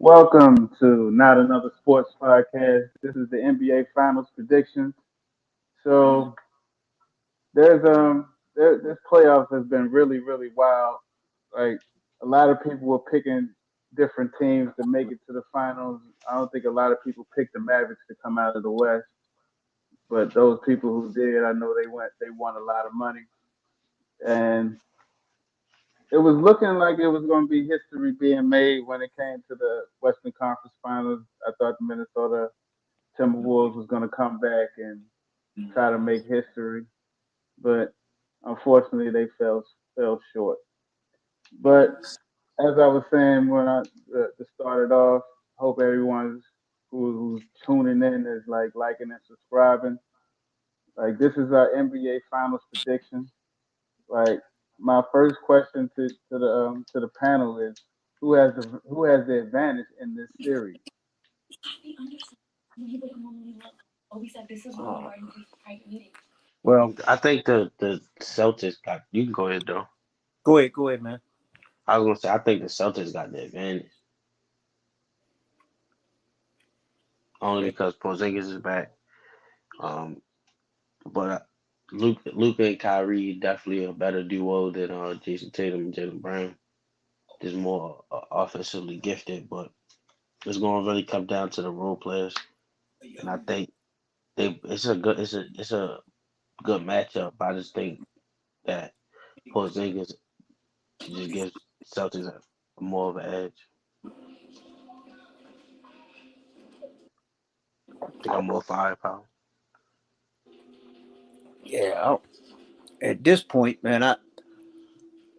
Welcome to Not Another Sports Podcast. This is the NBA Finals predictions. So this playoffs has been really wild. Like a lot of people were picking different teams to make it to the finals. I don't think a lot of people picked the Mavericks to come out of the West, but those people who did, I know they won a lot of money, and it was looking like it was going to be history being made when it came to the Western Conference Finals. I thought the Minnesota Timberwolves was going to come back and try to make history, but unfortunately they fell short. But as I was saying when I started off, hope everyone's who's tuning in is like liking and subscribing. Like this is our NBA Finals prediction. Like my first question to the panel is who has the advantage in this series? Uh, well, I think the Celtics got. You can go ahead though. go ahead, man. I was gonna say I think the Celtics got the advantage only Okay. because Porzingis is back. Um, but Luca and Kyrie definitely a better duo than Jason Tatum and Jalen Brown. Just more offensively gifted, but it's gonna really come down to the role players, and I think it's a good matchup. I just think that Porzingis just gives Celtics more of an edge. They got more firepower. Yeah. At this point, man, I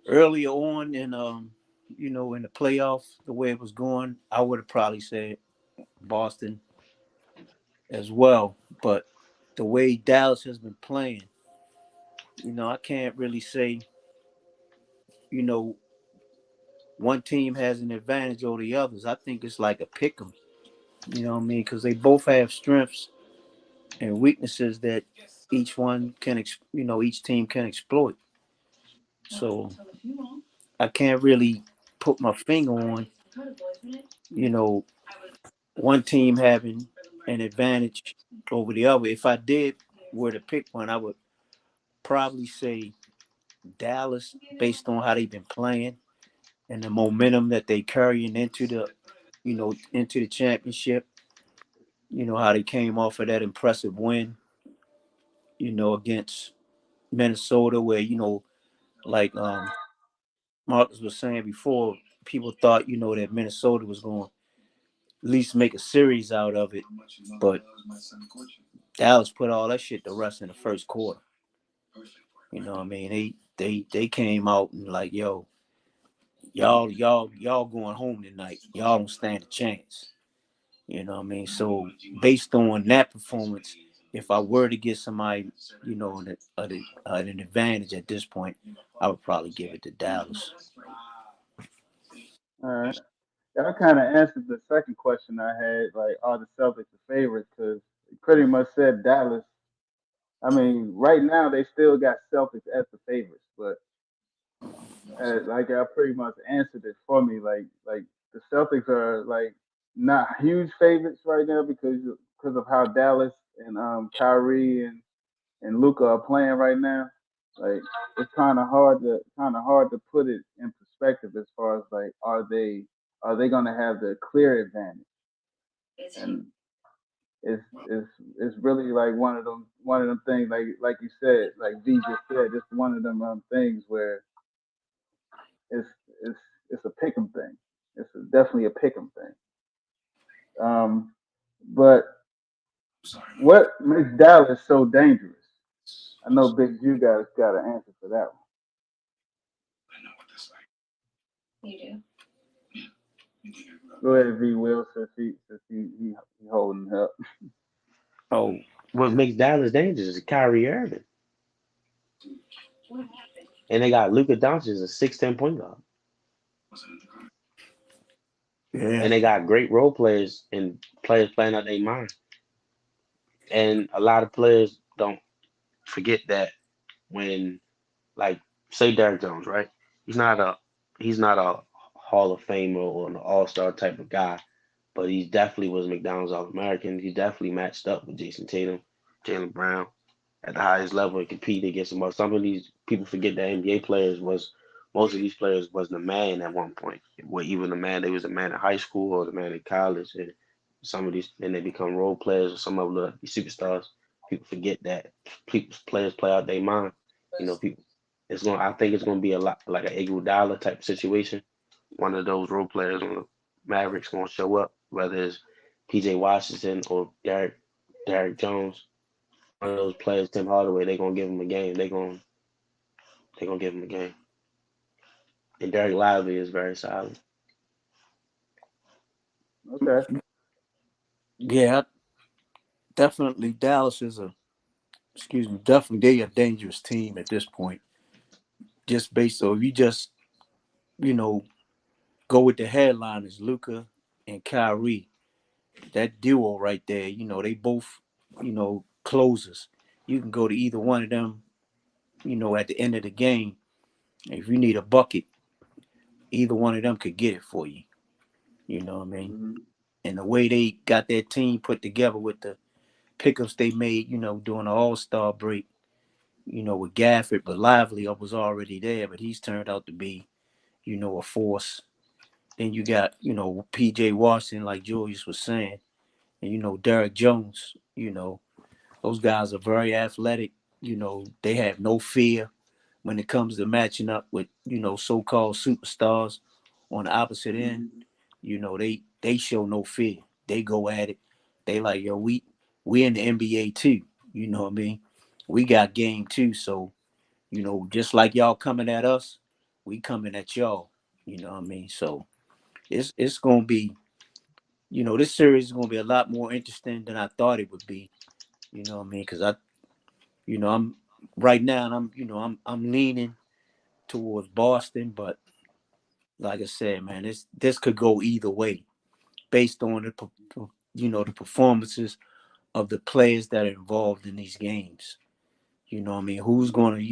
earlier on in the playoffs, the way it was going, I would have probably said Boston as well. But the way Dallas has been playing, I can't really say, you know, one team has an advantage over the others. I think it's like a pick 'em. You know what I mean? Because they both have strengths and weaknesses that each team can exploit. So I can't really put my finger on, you know, one team having an advantage over the other. If I did were to pick one, I would probably say Dallas based on how they've been playing and the momentum that they carrying into the championship. You know how they came off of that impressive win, against Minnesota, where like Marcus was saying before, people thought that Minnesota was going to at least make a series out of it, but Dallas put all that shit to rest in the first quarter. You know what I mean? They came out and like, yo, y'all going home tonight. Y'all don't stand a chance. You know what I mean? So based on that performance, if I were to get somebody, an advantage at this point, I would probably give it to Dallas. All right. I kind of answered the second question I had. Like, are the Celtics the favorites? Because pretty much said Dallas. I mean, right now they still got Celtics as the favorites, but like I pretty much answered it for me. Like the Celtics are like not huge favorites right now because of how Dallas and Kyrie and Luca are playing right now. Like it's kind of hard to put it in perspective as far as like are they gonna have the clear advantage? And it's really like one of them things like you said like V just said it's one of them things where it's it's it's a pick'em thing. Definitely a pick'em thing. Um, but what makes Dallas so dangerous? I know Big Ju guys got an answer for that one. Go ahead, V Will, since he holding up. Oh, What makes Dallas dangerous is Kyrie Irving, and they got Luka Doncic, a 6'10" point guard, yeah. and they got great role players and players playing out their mind. And a lot of players don't forget that when, like, say Derrick Jones, right? He's not a he's not a Hall of Famer or an All Star type of guy, but he definitely was McDonald's All American. He definitely matched up with Jason Tatum, Jalen Brown at the highest level and competed against him. But some of these people forget that NBA players was most of these players was the man at one point. Well, even the man, they was a man in high school or the man in college, and some of these then they become role players or some of the superstars. People forget that people players play out their mind. People. It's going. I think it's going to be a lot like an Iguodala type situation. One of those role players on the Mavericks going to show up, whether it's P.J. Washington or Derrick Jones. One of those players, Tim Hardaway, they're gonna give him a game. They gonna give him a game. And Derek Lively is very solid. Okay. Yeah, definitely Dallas is a excuse me, definitely they a dangerous team at this point. Just based on if you just, you know, go with the headliners, Luca and Kyrie, that duo right there, they both, closers. You can go to either one of them, at the end of the game. If you need a bucket, either one of them could get it for you. You know what I mean? Mm-hmm. And the way they got their team put together with the pickups they made, during the All Star break, with Gafford, but Lively was already there, but he's turned out to be, a force. Then you got, PJ Washington, like Julius was saying, and, Derek Jones, those guys are very athletic. They have no fear when it comes to matching up with, so-called superstars on the opposite end. Mm-hmm. They show no fear. They go at it. They like, yo, we in the NBA too. You know what I mean? We got game too. So, just like y'all coming at us, we coming at y'all. You know what I mean? So it's gonna be, this series is gonna be a lot more interesting than I thought it would be. You know what I mean? Because I'm right now, and I'm leaning towards Boston, but like I said, man, this could go either way based on the performances of the players that are involved in these games. You know what I mean? Who's gonna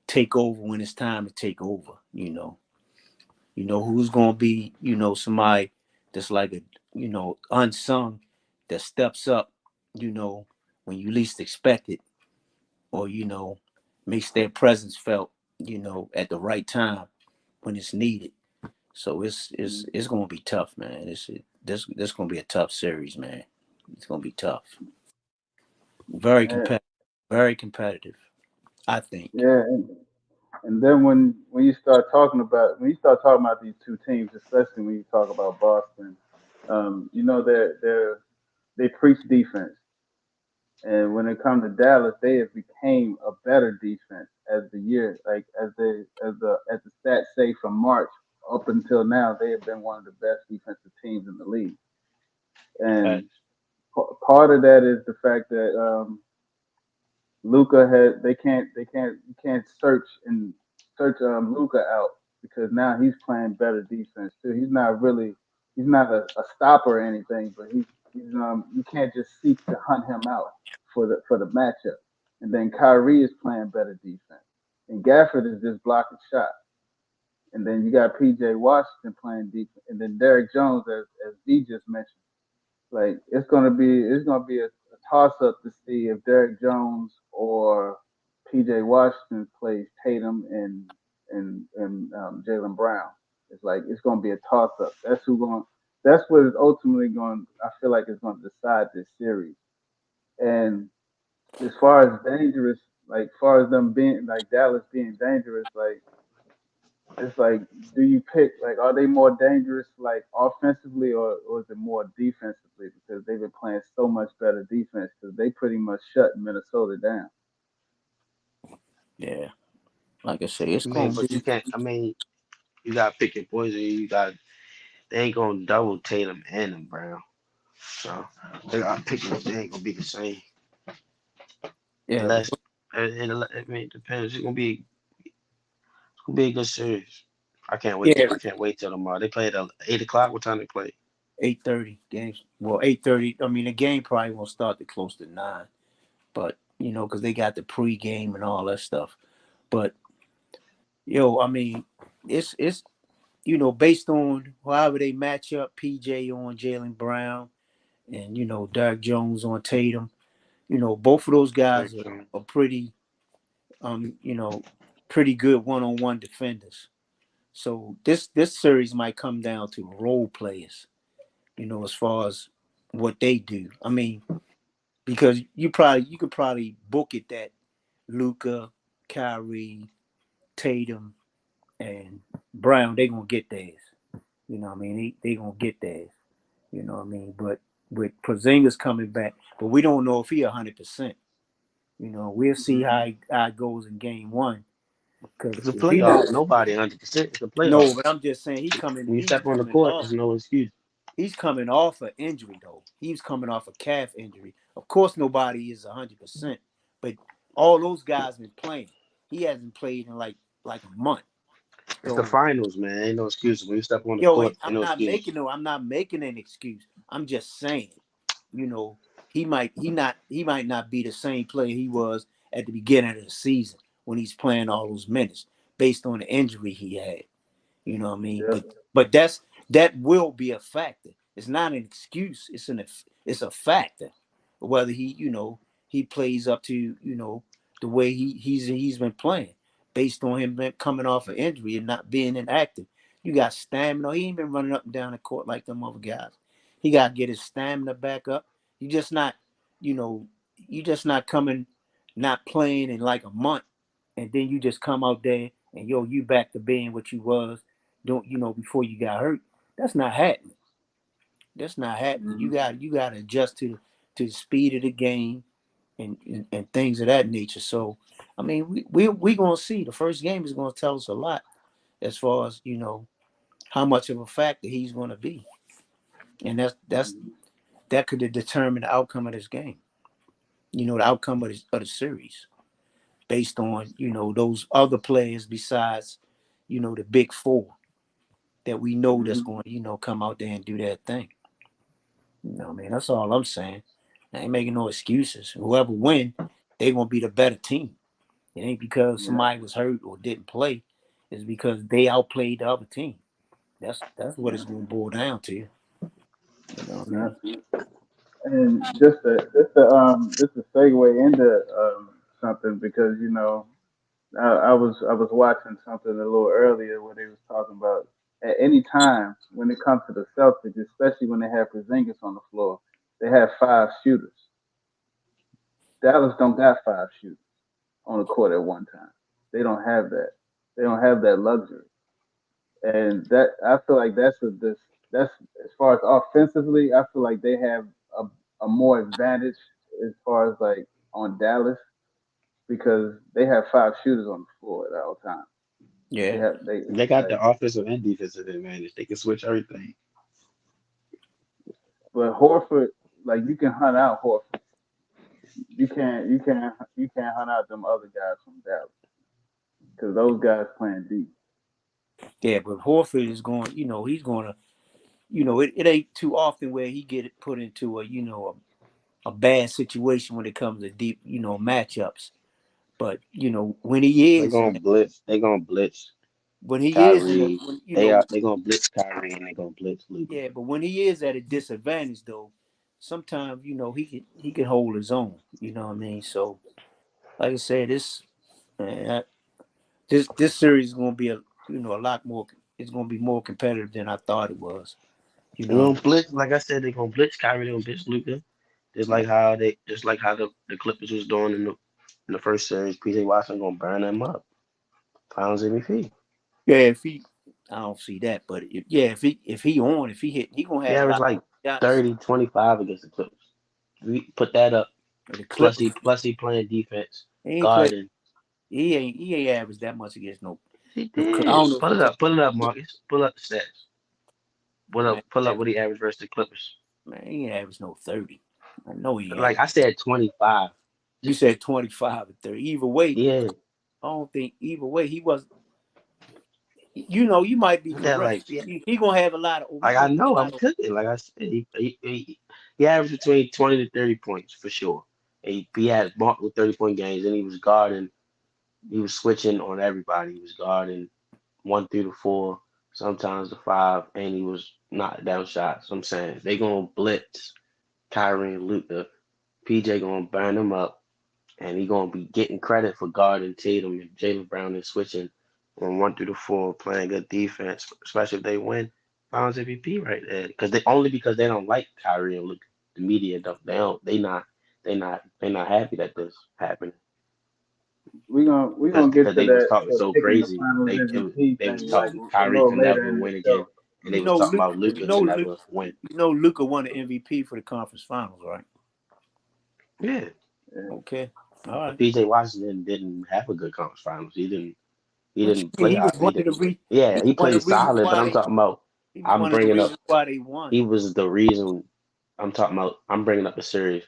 take over when it's time to take over? Who's gonna be somebody that's like a unsung that steps up you know when you least expect it, or makes their presence felt at the right time when it's needed. So it's gonna be tough, man. This gonna be a tough series, man. It's gonna be tough. Very And, competitive. Very competitive, I think. yeah, and then when you start talking about these two teams, especially when you talk about Boston, they preach defense, and when it comes to Dallas, they have became a better defense as the year, like as the stats say from March up until now, they have been one of the best defensive teams in the league. And Facts. part of that is the fact that Luca had they can't you can't search Luca out because now he's playing better defense too. He's not a stopper or anything, but he's you can't just seek to hunt him out for the matchup. And then Kyrie is playing better defense, and Gafford is just blocking shots. And then you got PJ Washington playing defense, and then Derrick Jones, as V just mentioned. Like it's gonna be a toss up to see if Derrick Jones or PJ Washington plays Tatum and Jalen Brown. It's like it's gonna be a toss up. That's what is ultimately going. I feel like it's going to decide this series. And as far as dangerous, like far as them being like Dallas being dangerous, like it's like, do you pick like are they more dangerous like offensively or is it more defensively because they've been playing so much better defense because they pretty much shut Minnesota down. Yeah, like I say, it's I gonna mean, but be. you can't. I mean, you gotta pick your poison. You got they ain't gonna double Tatum and them Brown. So they gotta pick them. They ain't gonna be the same Yeah, unless. I mean, it depends. It's gonna be a good series. I can't wait. yeah. I can't wait till tomorrow. They play at 8 o'clock. What time they play? 8:30 games. Well, 8:30. I mean, the game probably won't start to close to 9, but because they got the pregame and all that stuff. But I mean, it's based on however they match up, PJ on Jalen Brown and Derek Jones on Tatum. Both of those guys are pretty um you know pretty good one-on-one defenders. So this series might come down to role players, as far as what they do. I mean, because you could probably book it that Luca, Kyrie, Tatum, and Brown, they gonna get theirs. I mean, they gonna get theirs. What I mean? But with Porzingis coming back, but we don't know if he 100%. We'll see how it goes in game one. Because It's a if he not, playoff. Nobody 100%. It's a no, playoff. but I'm just saying When you he's step on the coming court, off. there's no excuse. He's coming off an injury though. He's coming off a calf injury. Of course, nobody is 100%, but all those guys been playing. He hasn't played in like a month. It's the So finals, man. Ain't no excuse. When you step on the court, ain't no excuse. I'm not making an excuse. I'm just saying, you know, he might not be the same player he was at the beginning of the season when he's playing all those minutes based on the injury he had. You know what I mean? Yep. But that will be a factor. It's not an excuse. It's a factor. Whether he plays up to the way he's been playing based on him coming off an injury and not being inactive. You got stamina. He ain't been running up and down the court like them other guys. He got to get his stamina back up. You just not you know you just not coming not playing in like a month and then you just come out there and you back to being what you was don't before you got hurt. That's not happening. That's not happening. Mm-hmm. You got to adjust to the speed of the game and things of that nature. So I mean we gonna see. The first game is gonna tell us a lot as far as how much of a factor he's gonna be, and that could determine the outcome of this game. The outcome of the series based on those other players besides the big four that we know that's Mm-hmm. going to come out there and do that thing. I mean, that's all I'm saying. I ain't making no excuses. Whoever win, they gonna be the better team. It ain't because Yeah. somebody was hurt or didn't play. It's because they outplayed the other team. That's what it's Yeah. gonna boil down to. You know what I Yeah. mean? And just to segue into something because I was watching something a little earlier where they was talking about at any time when it comes to the Celtics, especially when they have Porzingis on the floor, they have five shooters. Dallas don't got five shooters on the court at one time. They don't have that. They don't have that luxury, and that I feel like that's as far as offensively, I feel like they have a, a more advantage as far as like on Dallas because they have five shooters on the floor at all times. They Yeah, have they They got like the offensive and defensive advantage. They can switch everything. But Horford, like you can hunt out Horford. You can't hunt out them other guys from Dallas because those guys playing deep. yeah. But Horford is going. He's gonna. It ain't too often where he get put into a bad situation when it comes to deep matchups. But when he They're is gonna blitz. They're gonna blitz when he is in the Kyrie. when, They gonna blitz Kyrie and they gonna blitz Luca. yeah, but when he is at a disadvantage though, sometimes he can hold his own. You know what I mean? So like I said, uh, this series is gonna be a lot more. It's gonna be more competitive than I thought it was. You They're know? gonna blitz. Like I said, they're gonna blitz Kyrie. They're gonna blitz Luca. Just like how the Clippers was doing in the first series. PJ Watson gonna burn them up. Finals MVP. Yeah, I don't see that, but if he hit, he gonna He have a averaged lot like of shots. 30, 25 against the Clippers. We put that up. The Plus Clippers, he playing defense, he ain't play. guarding. He ain't averaged that much against He no. I did. don't know if Pull you're it talking. up. Pull it up, Marcus. Pull up the stats. Man, Pull up what he averaged versus the Clippers. man, he ain't averaged no 30. I know he Like ain't. I said, 25. You said 25 and 30. Either way, Yeah. I don't think either way he was. You might be That correct. like yeah. He gonna have a lot of. He Like I gonna know have a I'm lot of. cooking. Like I said, he averaged between 20 to 30 points for sure. He had multiple 30-point games, and he was guarding. He was switching on everybody. He was guarding 1 through the 4. sometimes the 5, and he was knocked down shots. I'm saying they gonna blitz Kyrie and Luka. PJ gonna burn them up, and he gonna be getting credit for guarding Tatum and Jalen Brown and switching from 1 through 4, playing good defense, especially if they win Finals MVP right there. Because they don't like Kyrie and Luka. The media don't. They not happy that this happened We gonna get because to they was that talking so picking the crazy. Finals MVP They was thing like talking a Kyrie little could later never in the win again, show. and they was talking about Luka could never win. Luka won the MVP for the conference finals, right? Yeah, Yeah. Okay. All right. PJ Washington didn't have a good conference finals. He didn't. He What you didn't mean? play hot. He Yeah, he was one played of the reasons solid, but why I'm they talking about. he was I'm one of the bringing up. reasons why they won. He was the reason. I'm talking about. I'm bringing up the series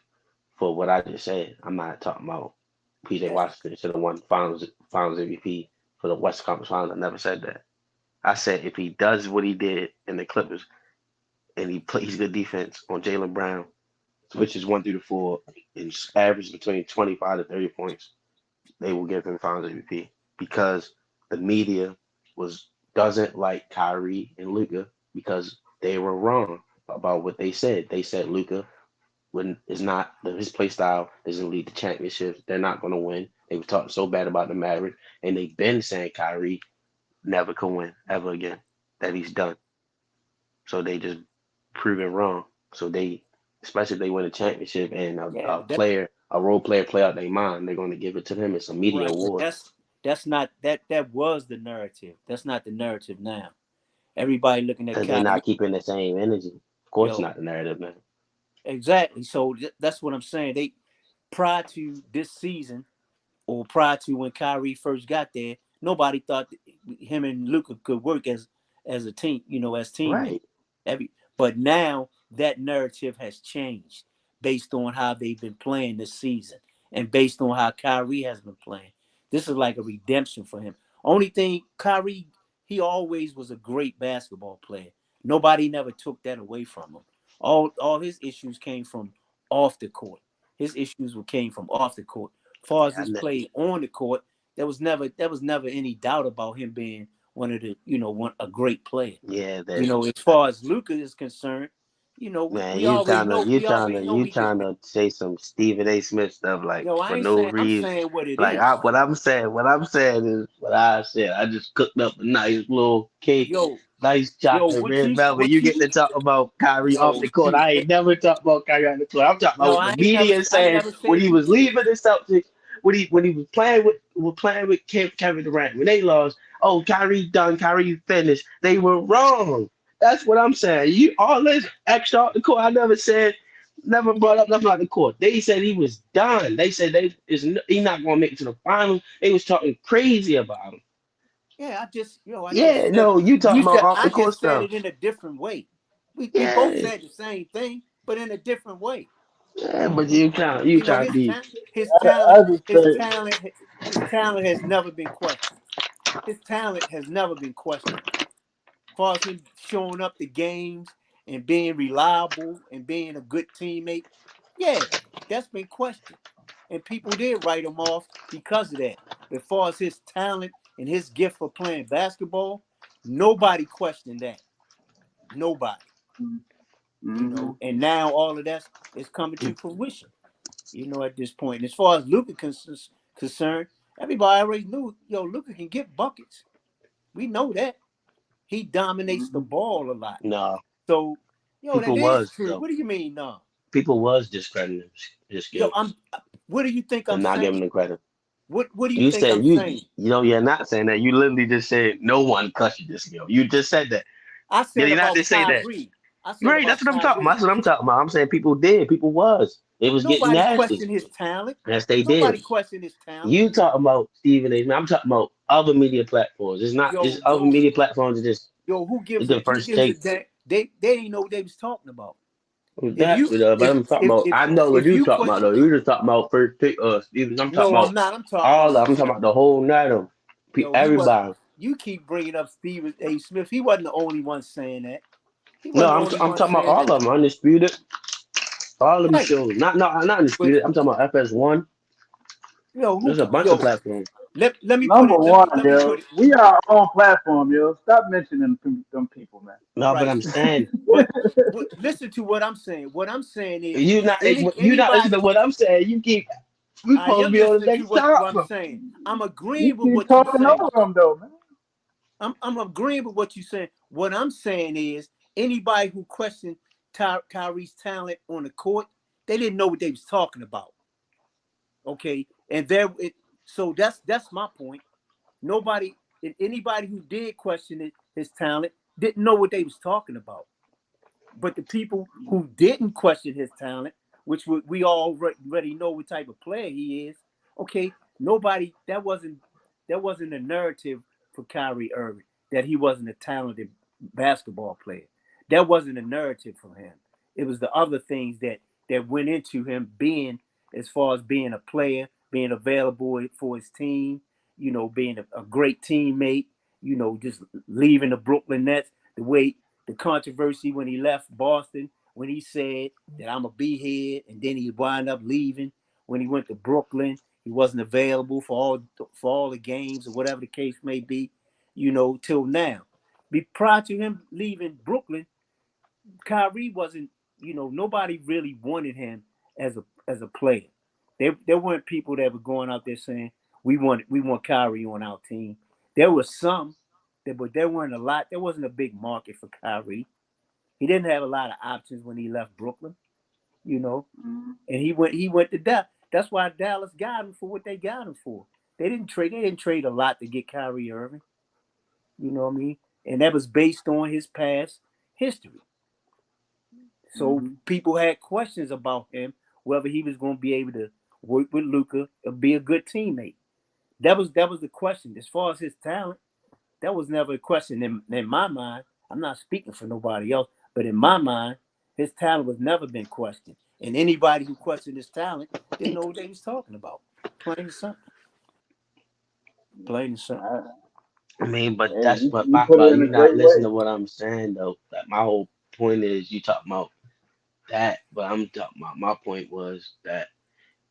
for what I just said. I'm not talking about PJ Yeah. Washington should have won Finals MVP for the West Conference Finals. I never said that. I said if he does what he did in the Clippers and he plays good defense on Jalen Brown, switches 1 through 4, and averages between 25 to 30 points, they will give him Finals MVP because the media was doesn't like Kyrie and Luka because they were wrong about what they said. They said Luka when is not his play style doesn't lead to championships. They're not going to win. They were talking so bad about the Mavericks, and they've been saying Kyrie never can win ever again. That he's done. So they just prove it wrong. So especially if they win a championship and Yeah, a role player play out their mind, they're going to give it to them. It's a media right. But award. that's not that was the narrative. That's not the narrative now. Everybody looking at Because they're Kyrie. not keeping the same energy. Of course, Yo, not the narrative, man. exactly. So that's what I'm saying. They prior to this season or prior to when Kyrie first got there, nobody thought him and Luka could work as a team, as teammates. Right. But now that narrative has changed based on how they've been playing this season and based on how Kyrie has been playing. This is like a redemption for him. Only thing, Kyrie, he always was a great basketball player. Nobody never took that away from him. All his issues came from off the court. His issues came from off the court. As far as his play on the court, there was never any doubt about him being one of the a great player. Yeah, As far as Luka is concerned, man, we already know you he could. trying to say some Stephen A. Smith stuff like Yo, I for ain't no saying. I'm reason. saying what it Like is. what I'm saying is what I said. I just cooked up a nice little cake, Yo, nice yo, chocolate red velvet. You get to talk about Kyrie off yo, the court. I ain't never talked about Kyrie on the court. I'm talking about no, what the media is I saying never when said he you was did. leaving the Celtics. When he was playing with Kevin Durant. When they lost, oh Kyrie done, Kyrie finished. They were wrong. That's what I'm saying. You all this extra off the court. I never brought up nothing like the court. They said he was done. They said he's not going to make it to the finals. They was talking crazy about him. Yeah, I just Yeah, said no, you talking about off I the court just said stuff. it in a different way. We both Yeah, said the same thing, but in a different way. yeah, but you trying to His be. his I talent, just his say talent, his talent has never been questioned. His talent has never been questioned. As far as him showing up to games and being reliable and being a good teammate, yeah, that's been questioned. And people did write him off because of that. But as far as his talent and his gift for playing basketball, nobody questioned that. Nobody. mm-hmm. And now all of that is coming to fruition, at this point. And as far as Luka concerned, everybody already knew, Luka can get buckets. We know that. He dominates the Mm-hmm. ball a lot. No, So, that people is was true. though. What do you mean, no? People was discrediting his skills What do you think I'm and not giving saying? him credit. What do you You think I'm said saying? you're not saying that. You literally just said no one questioned this skill. You just said that. I Did said he not about just say that? Kyrie. I said Right, that's about what I'm talking about. Kyrie. That's what I'm talking about. I'm saying people did. People was. It was getting Nobody nasty. questioned his talent. Yes, they Nobody did. questioned his talent. You talking about Stephen A. I'm talking about other media platforms. It's not. It's Yo, other media platforms. who It's gives the who first gives a take. damn? They didn't know what they was talking about. If you Exactly, though. But if I'm talking if about. if I know what if you you talking about question, though. You just talking about first take. Stephen. I'm talking no, I'm about not. I'm talking all. about I'm talking about the whole night of he was. everybody. You keep bringing up Stephen A. Smith. He wasn't the only one saying that. He No, wasn't the only I'm one talking about saying all that. of them. Undisputed. All of them Right. shows. Not But undisputed. I'm talking about FS1. There's a bunch of platforms. let me put Number it. one, Let me yo. put it We are our own platform, yo. Stop mentioning them people, man. No, but right. I'm saying But listen to what I'm saying. What I'm saying is you not listening anybody. to what I'm saying. You keep we I supposed to am be on the listening to next what I'm topic. saying. I'm You agreeing with keep what you talking saying. over them, though, man. I'm agreeing with what you're saying. What I'm saying is anybody who questioned Kyrie's talent on the court, they didn't know what they was talking about. Okay, and so that's my point. Nobody, anybody who did question his talent didn't know what they was talking about. But the people who didn't question his talent, which we already know what type of player he is, okay, nobody that wasn't a narrative for Kyrie Irving that he wasn't a talented basketball player. That wasn't a narrative for him. It was the other things that went into him being, as far as being a player, being available for his team, being a great teammate, just leaving the Brooklyn Nets the way the controversy when he left Boston, when he said that I'm a B head, and then he wound up leaving. When he went to Brooklyn, he wasn't available for all the games or whatever the case may be, till now. Prior to him leaving Brooklyn, Kyrie wasn't, nobody really wanted him as a player. There weren't people that were going out there saying we want Kyrie on our team. There were some, but there weren't a lot. There wasn't a big market for Kyrie. He didn't have a lot of options when he left Brooklyn, and he went to Dallas. That's why Dallas got him for what they got him for. They didn't trade a lot to get Kyrie Irving. You know what I mean? And that was based on his past history. So Mm-hmm. people had questions about him, whether he was going to be able to work with Luka or be a good teammate. That was the question. As far as his talent, that was never a question in my mind. I'm not speaking for nobody else, but in my mind, his talent was never been questioned. And anybody who questioned his talent didn't know what they was talking about. Plain and simple. Plain and simple. I, I mean, but hey, that's you, what you put it in you a not great listening way. to what I'm saying though. Like my whole point is you talking about that, but I'm talking about my point was that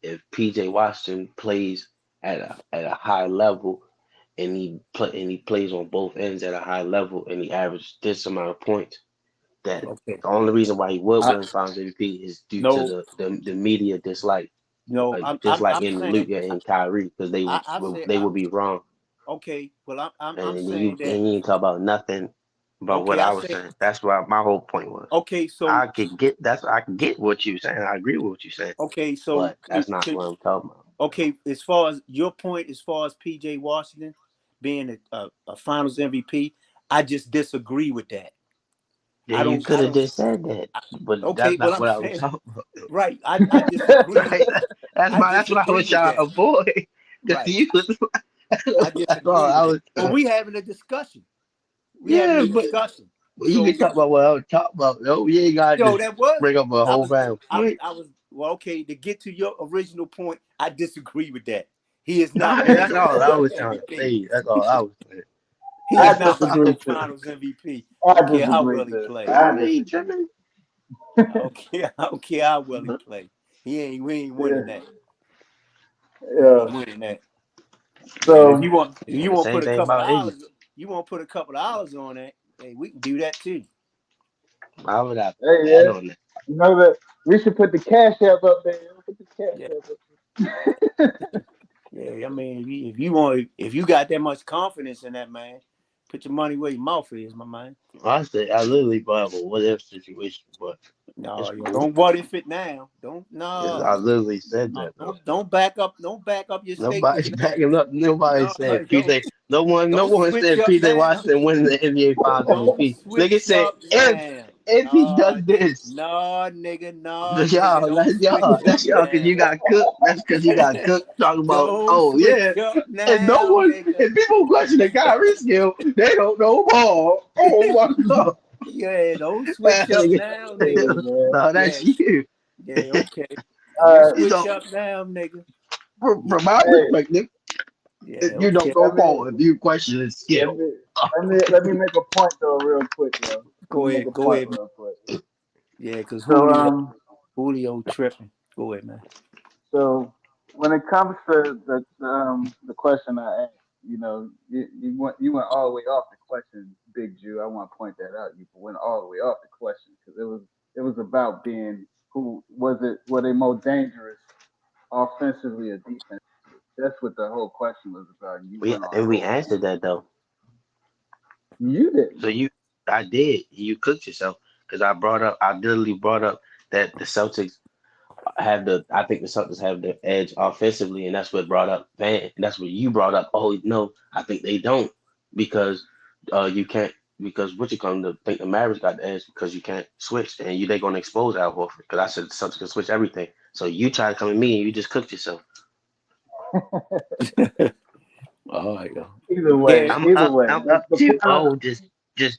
if PJ Washington plays at a high level and he plays on both ends at a high level and he averages this amount of points, that Okay. the only reason why he would I, win Finals MVP is due to no, the media dislike, no. like I'm disliking saying. Luka and Kyrie because I said. they would be wrong. Okay. Well, I'm And then saying that. you ain't talk about nothing about what Okay. I I was say. saying. That's what my whole point was. Okay. I can get what you saying. I agree with what you saying, Okay. So but that's not what I'm talking about. okay, as far as your point, as far as PJ Washington being a Finals MVP, I just disagree with that. Yeah, I you don't. could I have don't. just said that, but Okay, that's well, not I'm what I was saying talking about. right. I disagree. Right? I That's what I was disagree with trying that. to avoid. Because Right. you was, I that's all disagree with I that. was But trying. we having a discussion. We having Yeah, a but discussion. you can So talk about what I was talking about. No, you ain't gotta yo, just that was. bring up a I whole was. bad point. I was. Well, okay. To get to your original point, I disagree with that. He is not Nah, winning that's no all I Finals was trying to MVP. say. That's all I was saying. He I is not winning disagree no too. Finals MVP. I I don't care how disagree well he too. play. I Kyrie ain't disagree. tripping. I don't care. I don't care how well he play. We ain't winning Yeah, that. We yeah. ain't winning that. And if So, you want, if Yeah, you the want to same put a thing couple of about AD. dollars, you want to put a couple of dollars on that. Hey, we can do that too. Why would I hey, bet yeah, on that? you know that we should put the cash app up there. Put the cash Yeah, app up yeah. I mean, if you got that much confidence in that man, put your money where your mouth is, my man. I literally brought up a what if situation, but No, it's yo, cool. don't what if it now. Don't Yes, no. I literally said No, that though. don't back up your Nobody's statements now. backing up. Nobody No, said don't PJ. No don't one switch said up PJ now. Washington winning the NBA Finals Don't MVP. Nigga switch said up now. if he does No, this, no, nigga, no, but nigga, y'all, don't that's switch y'all. up That's y'all because now. you got cooked. That's because you got cooked. Talking about, Don't oh switch yeah. up And no now, one, nigga. if people question the Kyrie skill, they don't know ball. Oh my god. Yeah, don't switch up no, now, nigga. that's Yeah, you. yeah, okay. Don't there. You switch know, up now, nigga. Yeah, from my Hey, perspective, yeah, you don't okay. know let me ball if you question his let skill. me let me make a point though, real quick, yo. Let me make a Go point ahead, man. real quick. Yeah, because So Julio tripping. Go ahead, man. so when it comes to the question I asked, you went all the way off the question, Big Jew. I want to point that out. You went all the way off the question because it was about being who was it? Were they more dangerous offensively or defensively? That's what the whole question was about. And you We went on a and we whole answered tangent. that though. You So didn't. I did. You cooked yourself because I literally brought up that the Celtics I think the Celtics have the edge offensively, and that's what brought up Van. And that's what you brought up. Oh no, I think they don't because you can't because what you come to think the Mavericks got the edge because you can't switch and they're gonna expose Al Horford because I said the Celtics can switch everything. So you try to come at me and you just cooked yourself. All right, yo. Either way, Yeah, either way. I'm The, up the two point. oh just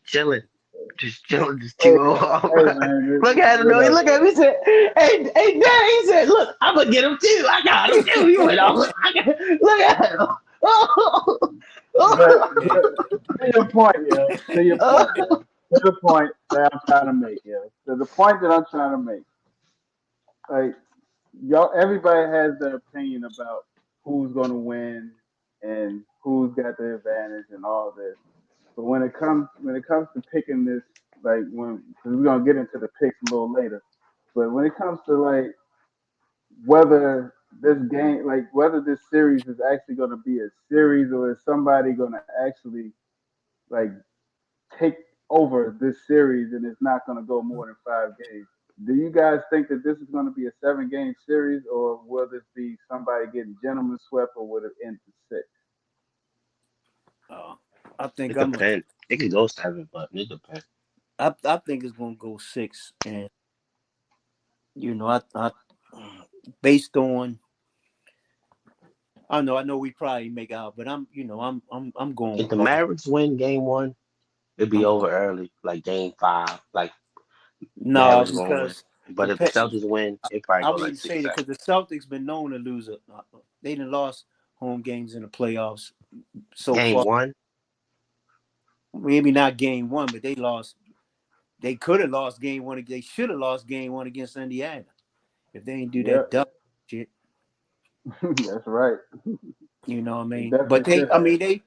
chilling. Just chilling, just Hey, 2-0. hey man, Look at him though. He look at me and said, hey, Dad, he said, look, I'm gonna get him too. I got him too. He went off. Look at him. but yeah. to your point, yo. To your point, yo. To the point that I'm trying to make, yo. To the point that I'm trying to make. Like y'all, everybody has their opinion about who's gonna win and who's got the advantage and all this. But when it comes to picking this, like when because we're gonna get into the picks a little later. But when it comes to like whether this game, like whether this series is actually going to be a series or is somebody going to actually like take over this series and it's not going to go more than 5 games. Do you guys think that this is going to be a 7 game series or will this be somebody getting gentleman swept or will it end to six? Uh, I think It I'm a. depends. It could go 7, but it depends. I think it's gonna go 6, and I based on I know we probably make out, but I'm going If with the Boston. Mavericks win game 1, it'd be I'm over early, like game 5. Like no Mavericks gonna win. because But the if the pet. Celtics win, it probably I go like wouldn't say six, that 7. because the Celtics been known to lose. They done lost home games in the playoffs so Game far. 1, Maybe not game one, but they lost. They could have lost game one. They should have lost game one against Indiana if they didn't do that Yep, dumb shit. that's right. You know what I They mean? But definitely they, should I have. mean,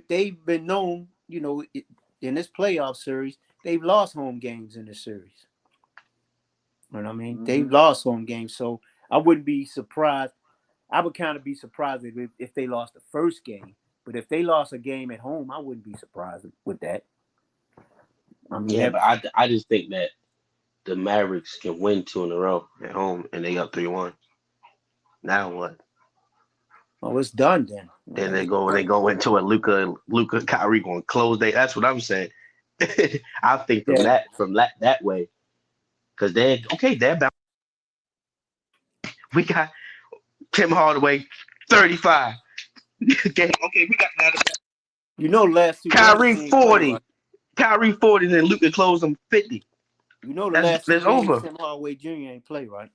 they've been known. In this playoff series, they've lost home games in this series. You know what I mean? They've Hmm. lost home games, so I wouldn't be surprised. I would kind of be surprised if they lost the first game. But if they lost a game at home, I wouldn't be surprised with that. I mean, yeah, that but I just think that the Mavericks can win 2 in a row at home and they up 3-1. Now what? oh, it's done then. Then It's they done. go into a Luca Kyrie going to close day. That's what I'm saying. I think Yeah, from that way because they're bound. We got Tim Hardaway 35 game. Okay, we got the last 2 games Kyrie he ain't play right. 40. Kyrie 40, then Luca close them 50. The last two That's games over. Tim Hardaway Jr. ain't play right.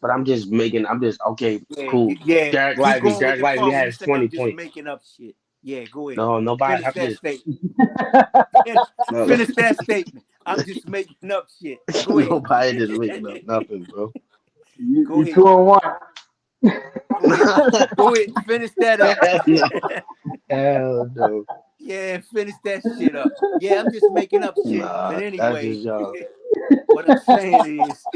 But I'm just okay, Yeah, cool. keep going with Derek the Lively part where you has say 20 I'm just points. making up shit. Yeah, go ahead. No, nobody. Finish I'm that just statement. Finish, no, finish that statement. I'm just making up shit. Go ahead. nobody just making up nothing, bro. You Go ahead. 2-1. Go ahead. Go ahead. Finish that up. Hell no, hell no. Yeah, finish that shit up. Yeah, I'm just making up shit. But Nah, that's anyway, just y'all. what I'm saying is,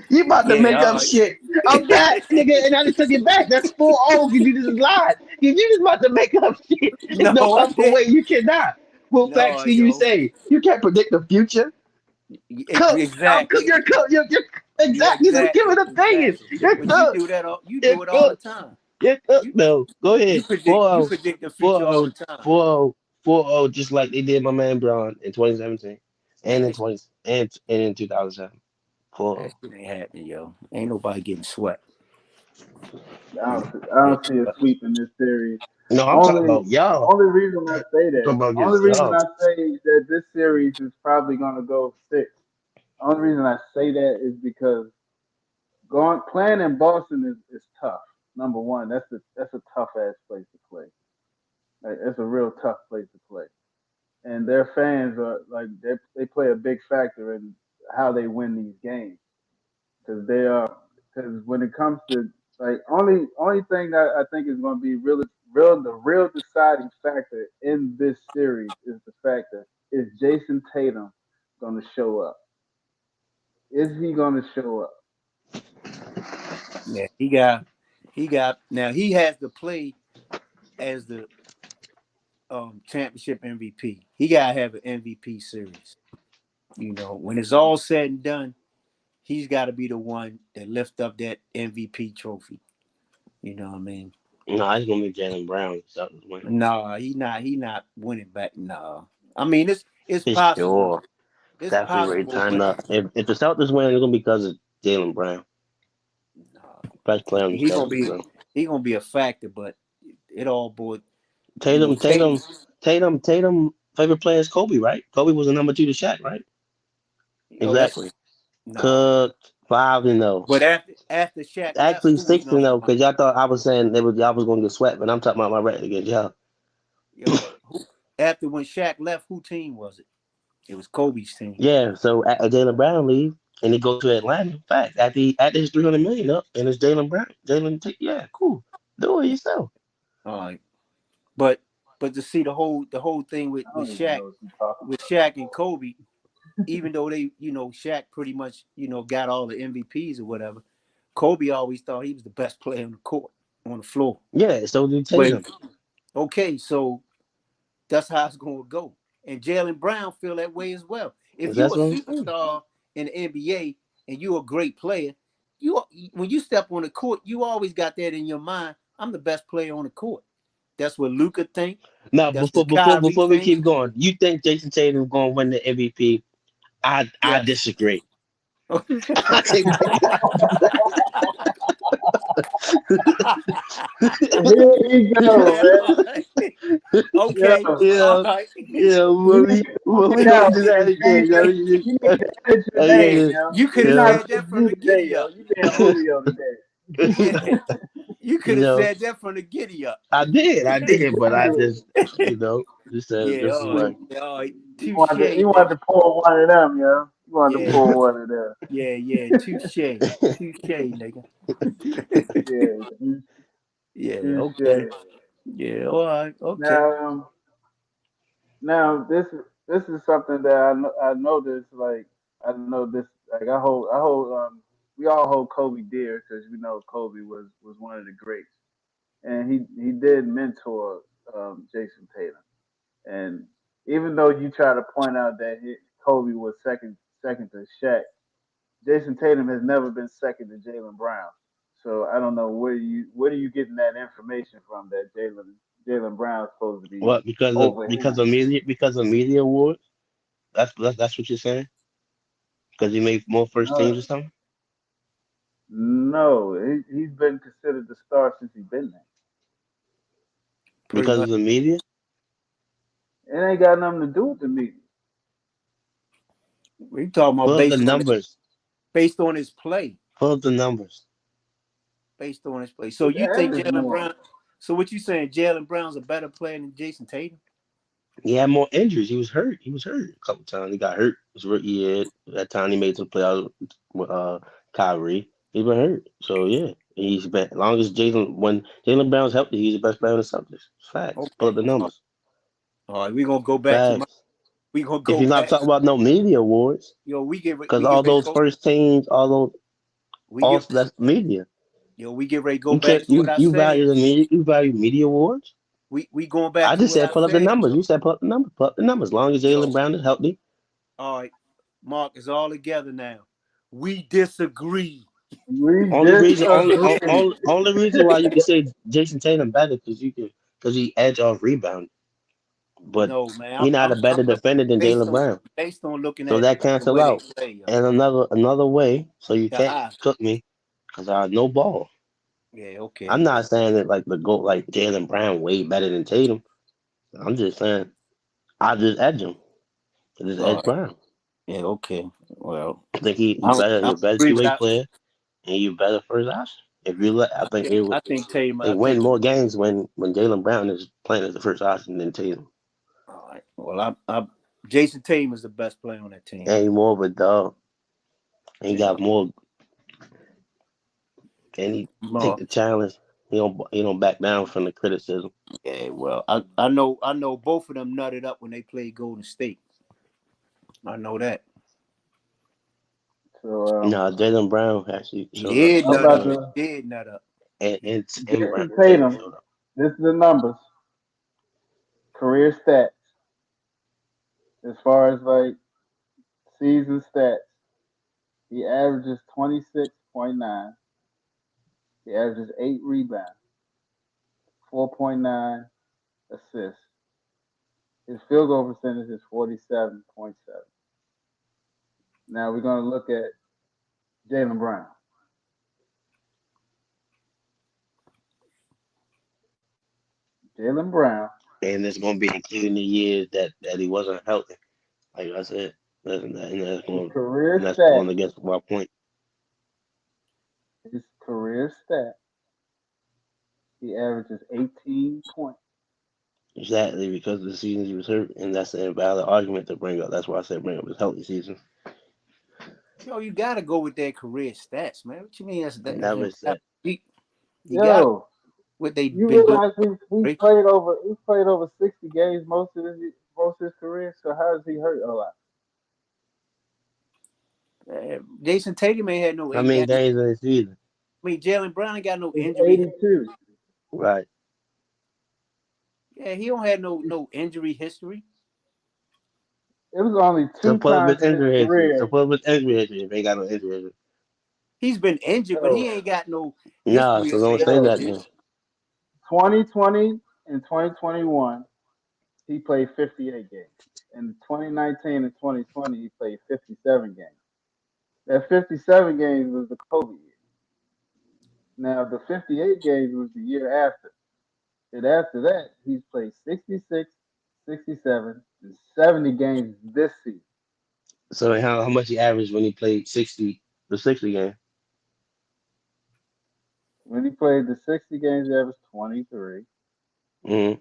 You about to make yeah, all up right. shit. I'm back, nigga, and I just took it back. That's 4-0 because you just lied. You just about to make up shit. There's no No, I possible way didn't. you cannot. What facts No, can you yo. say? You can't predict the future. Cook. I'm cook. Exactly. You're cook. You're Yeah, exactly. Just give exactly. it opinions. Exactly. You're But you cooked. do that all you You're do it all the cooked. time. You're cooked. You No, go you ahead. predict you 4-0, predict the future all the 4-0, time. 4-0, 4-0, just like they did my man Braun in 2017 and in That, 20 and in 2007. that 4-0. shit ain't happening, yo. Ain't nobody getting swept. I don't see a sweep in this series. No, I'm talking Only about y'all. only reason I say I'm that, talking about only against reason y'all. I say that this series is probably gonna go six. Only reason I say that is because going playing in Boston is tough. Number one, that's a tough ass place to play. Like, it's a real tough place to play, and their fans are like they play a big factor in how they win these games because they are because when it comes to Like only thing that I think is going to be real deciding factor in this series is the fact that is Jason Tatum going to show up? Is he going to show up? Yeah, he got. Now he has to play as the championship MVP. He gotta have an MVP series. You know, when it's all said and done, he's got to be the one that lift up that MVP trophy. You know what I mean? No, it's gonna be Jalen Brown. So win. Nah, he not. He not winning back. Nah. I mean, it's For possible. sure. It's Definitely ready possible, time but up. If the Celtics win, it's gonna be because of Jalen Brown. nah, Best player on the he gonna Celtics, be bro. a factor. But it all boy, you know, Tatum, Tatum. Tatum, Tatum. Favorite player is Kobe, right? Kobe was the number two to Shaq, right? Oh, that's Exactly. nah. Cooked 5-0. But after Shaq left, Actually who was 6 and number 0 one? because y'all thought I was saying y'all was gonna get swept, but I'm talking about my record against y'all. Yo, after when Shaq left, who team was it? It was Kobe's team. Yeah, so Jalen Brown leave and he go to Atlanta. Fact, after his 300 million up and it's Jalen Brown. Yeah, cool. Do it yourself. All right, but to see the whole thing with I don't even know what you're talking Shaq and Kobe, even though they, Shaq pretty much, got all the MVPs or whatever, Kobe always thought he was the best player on the court, on the floor. Yeah, so do But Tatum. okay, so that's how it's going to go. And Jalen Brown feel that way as well. If you That's a what I'm saying. superstar in the NBA and you a great player, you when you step on the court, you always got that in your mind. I'm the best player on the court. That's what Luka think. Now That's what Kyrie before we think. keep going, you think Jason Tatum gonna win the MVP? I Yes. disagree. I think about. Here you go, Yeah, man. all right. Okay. Yo, All yeah, right. yeah. you When need we to when point we it gonna out do and that change again? your, you need to edit your Yeah, name, Hey, yeah, yo. you could You're have not yeah. said that from BigJu the today, giddy yo. up. You being Julio today. Yeah. You You could have know, said that from the giddy up. I did, but I Exactly. just, just said Yeah, this is all right. like, Yeah, all right. You Touche, wanted to, you wanted nigga. to pull one of them, yo. You wanted to Yeah, pull one of them. yeah. Touche. Touche, nigga. Yeah, Yeah, okay. touche. Yeah, all right. Okay. Now, now this is something that I noticed. Like I know this. Like we all hold Kobe dear because we know Kobe was one of the greats, and he did mentor Jason Tatum. And even though you try to point out that Kobe was second to Shaq, Jason Tatum has never been second to Jalen Brown. So I don't know where are you getting that information from that Jalen Brown's supposed to be what over him. because of media awards. That's what you're saying. Because he made more first No, teams or something. no, he's been considered the star since he's been there. Pretty Because of much. the media. It ain't got nothing to do with the media. We talking about Pull up the numbers. based on his play. Pull up the numbers. Based on his play. So His you think average Jalen more. Brown so what you saying, Jalen Brown's a better player than Jason Tatum? He had more injuries. He was hurt. He was hurt a couple times. He got hurt his rookie year. That time he made some playoffs with Kyrie. He been hurt. So yeah, he's been. As long as Jalen Brown's healthy, he's the best player on the Celtics. Facts. Pull up Okay. the numbers. All right, we're gonna go back to my Facts. we gonna If go you're not back. talking about no media awards, Yo, because we all get ready to those go. first teams, all those We get also that's media. we get ready to go You back can't to what I you said. value the media. You value media awards. We going back I to just what said I pull up the said. numbers. You said pull up the numbers. Pull up the numbers. As long as Jalen Yo, Brown is healthy. all right. Mark is all together now. We disagree. We disagree. Only reason why you can say Jason Tatum better because he edge off rebound, but No, man. he not a I'm better looking defender than based Jalen on Brown. looking So at that the cancel way they out. play, yo. And another way, so you The can't eye. cook me because I have no ball. Yeah, okay. I'm not saying that like the goat like Jalen Brown way better than Tatum. I'm just saying I just edge him. I just All edge right. Brown. Yeah, okay. Well, I think he I'm better. He I'm a better agree, two but way player, and you better first option. If you let, I think I think Tatum. they I win think. more games when Jalen Brown is playing as the first option than Tatum. All right. Well, I Jason Tatum is the best player on that team. And he more of a dog. And he Yeah. got more. and he take More. the challenge. He don't back down from the criticism. Yeah, well, I know both of them nutted up when they played Golden State. I know that. So Nah, Jalen Brown actually He showed up did I'm towards nut the about up. end, to He did nut up. and Jason Tatum Tatum. showed up. This is the numbers, career stats as far as like season stats. He averages 26.9. He averages 8 rebounds, 4.9 assists. His field goal percentage is 47.7. Now we're going to look at Jalen Brown. Jalen Brown, And it's gonna be including the years that he wasn't healthy. Like I said, his and career that's stat, going against my point. his career stat, he averages 18 points. Exactly because of the seasons he was hurt, and that's an invalid argument to bring up. That's why I said bring up his healthy season. Yo, you gotta go with their career stats, man. What you mean I that's never invalid? said You got Yo, what they you been doing. realize he's Right? played over 60 games most of his career. So how is he hurt a lot? Jason Tatum ain't had no. how many I games in the season. mean, Jalen Brown ain't got no It's injury. 82. Right. Yeah, he don't have no injury history. It was only So two pull up times his in his injury history. So career. pull up his injury history if he ain't got no injury history. He's been injured, but he Yo, ain't got no Nah, history so of don't being say yo, that then. injured. 2020 and 2021, he played 58 games. In 2019 and 2020, he played 57 games. That 57 games was the COVID year. Now, the 58 games was the year after. And after that, he's played 66, 67, and 70 games this season. So how much he averaged when he played 60 game? When he played the 60 games, he averaged 23. Mm-hmm.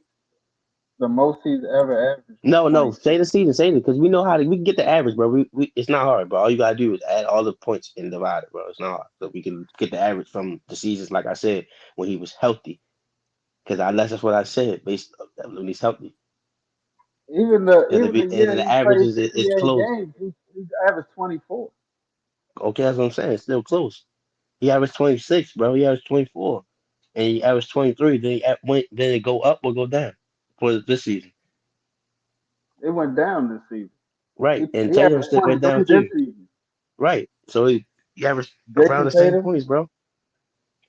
The most he's ever averaged was No, say 26. the season, say it, because we know how to we can get the average, bro. It's not hard, bro. All you gotta do is add all the points and divide it, bro. It's not hard. So we can get the average from the seasons, like I said, when he was healthy. Because that's what I said, based on when he's healthy. Even the And year the he played averages is 58 close. games, he averaged 24. Okay, that's what I'm saying. It's still close. He averaged 26, bro. He averaged 24, and he averaged 23. Then it go up or go down for this season, It went down this season. right? And He Tatum averaged still went down 23 this too, season. right? So he averaged around Jason the same Tatum, points, bro.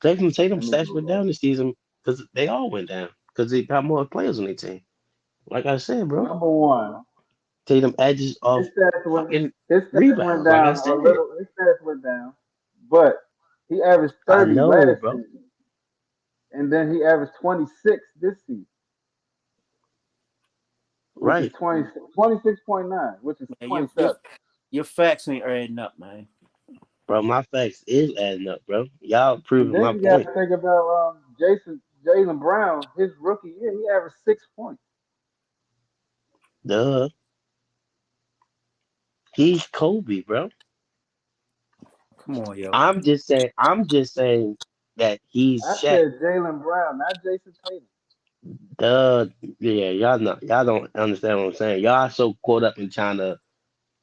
Tatum let me stats went go down this season because they all went down because they got more players on their team. Like I said, bro, number one. Tatum edges His off stats went fucking his stats went rebounds. Like I down a said, little. His stats went down, but he averaged I 30 know, last bro. season, and then he averaged 26 this season, which is Right, 26.9, which is Man, 27. your facts ain't adding up, man. bro. My facts is adding up, bro. Y'all And proving then my you got point. to think about Jalen Brown. His rookie year, he averaged 6 points. Duh, he's Kobe, bro. Come on, yo. I'm just saying that he's I Shaq. said Jalen Brown, not Jason Tatum. Duh, yeah, y'all don't understand what I'm saying. Y'all so caught up in trying to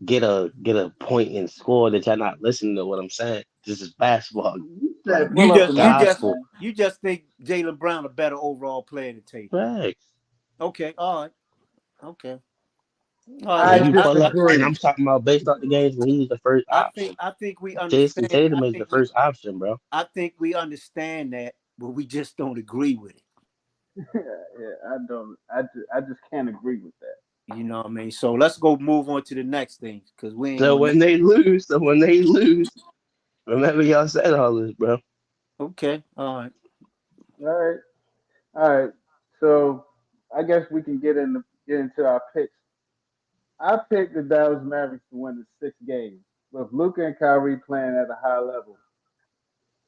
get a point and score that y'all not listening to what I'm saying. This is basketball, You like said pull up the numbers, gospel. man. You just think Jalen Brown a better overall player than Tatum. Facts. Okay, all right, okay, all right. And I you pull up, and disagree. I'm talking about based off the games when he's the first option. I think we Jason understand. Tatum is the first option, bro. I think we understand that, but we just don't agree with it. Yeah, I don't. I just can't agree with that. You know what I mean? So let's go move on to the next thing because we ain't So gonna. when they lose, remember y'all said all this, bro. Okay, all right. All right, all right. So I guess we can get into our picks. I picked the Dallas Mavericks to win the 6 games. With Luka and Kyrie playing at a high level,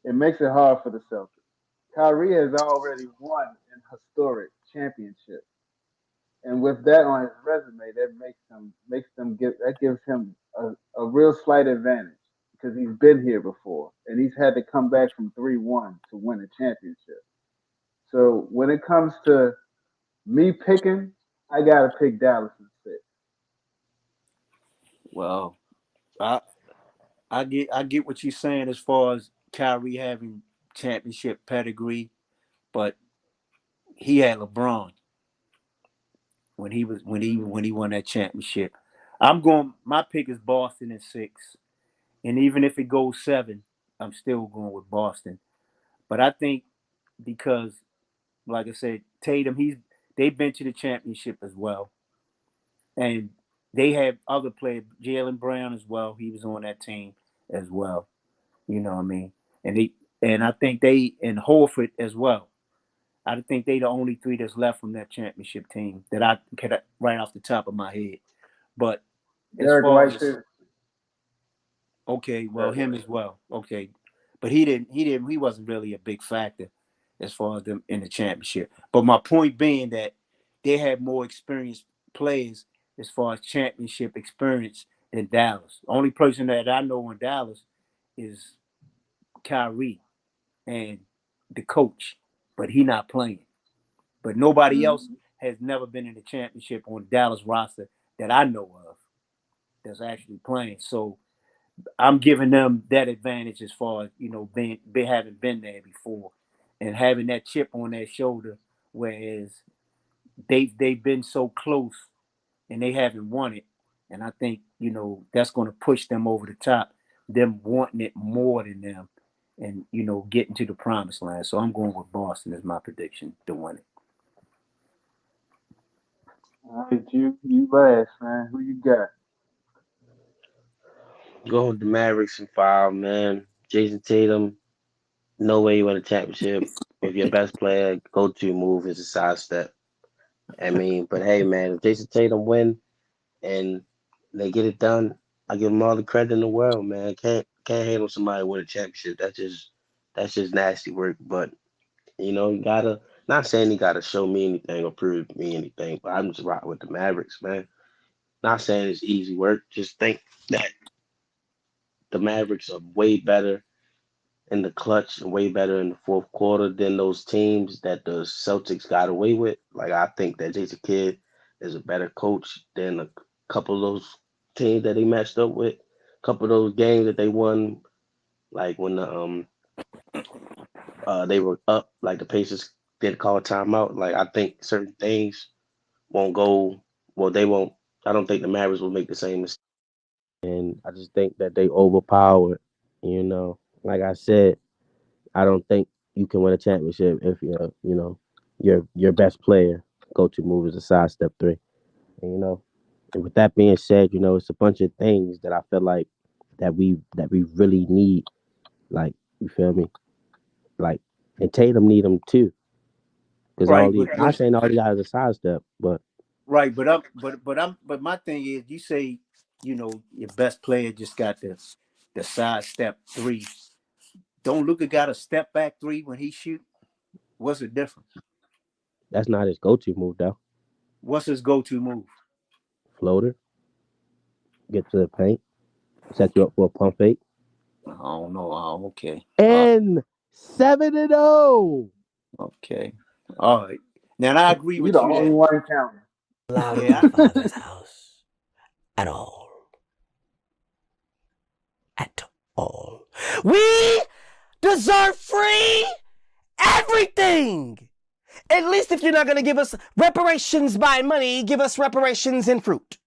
it makes it hard for the Celtics. Kyrie has already won an historic championship, and with that on his resume, that makes them give that gives him a real slight advantage because he's been here before and he's had to come back from 3-1 to win a championship. So when it comes to me picking, I gotta pick Dallas in six. Well, I I get what you're saying as far as Kyrie having championship pedigree, but he had LeBron when he won that championship. I'm going. My pick is Boston in six, and even if it goes seven, I'm still going with Boston. But I think because, like I said, Tatum, they've been to the championship as well, and they have other players, Jalen Brown as well. He was on that team as well. You know what I mean? And I think they and Horford as well. I think they the only three that's left from that championship team that I get right off the top of my head. But as Derek far White as too. okay, well Derek him White. as well. Okay. But he wasn't really a big factor as far as them in the championship. But my point being that they had more experienced players as far as championship experience than Dallas. The only person that I know in Dallas is Kyrie and the coach, but he not playing. But nobody else Mm-hmm. has never been in the championship on Dallas roster that I know of that's actually playing. So I'm giving them that advantage as far as being having been there before and having that chip on their shoulder, whereas they've been so close and they haven't won it. And I think that's going to push them over the top, them wanting it more than them, and getting to the promised land. So I'm going with Boston as my prediction to win it. All right, you last, man. Who you got? Go with the Mavericks in five, man. Jason Tatum, no way you win a championship. If your best player go-to move is a sidestep. I mean, but hey, man, if Jason Tatum win and they get it done, I give them all the credit in the world, man. Can't hate on somebody with a championship. That's just nasty work. But you gotta not saying he gotta show me anything or prove me anything, but I'm just rocking with the Mavericks, man. Not saying it's easy work. Just think that the Mavericks are way better in the clutch and way better in the fourth quarter than those teams that the Celtics got away with. Like I think that Jason Kidd is a better coach than a couple of those teams that they matched up with. A couple of those games that they won, like when they were up, like the Pacers did call a timeout. Like I think certain things won't go well. They won't. I don't think the Mavericks will make the same mistake. And I just think that they overpowered. Like I said, I don't think you can win a championship if your best player go to move is a side step three. And with that being said, it's a bunch of things that I feel like that we really need. Like you feel me? Like and Tatum need them too, because Right, but not saying all he got is a side step, but right, but my thing is, you say your best player just got the side step three. Don't Luka got a step back three when he shoot? What's the difference? that's not his go to move though. What's his go-to move? Floater, get to the paint, set you up for a pump fake, I don't know. Oh, okay. and 7-0. Okay. All right. Now I agree You with the you only that one counting. Allowed in yeah, my father's house at all. At all. We deserve free everything. At least if you're not going to give us reparations by money, give us reparations in fruit.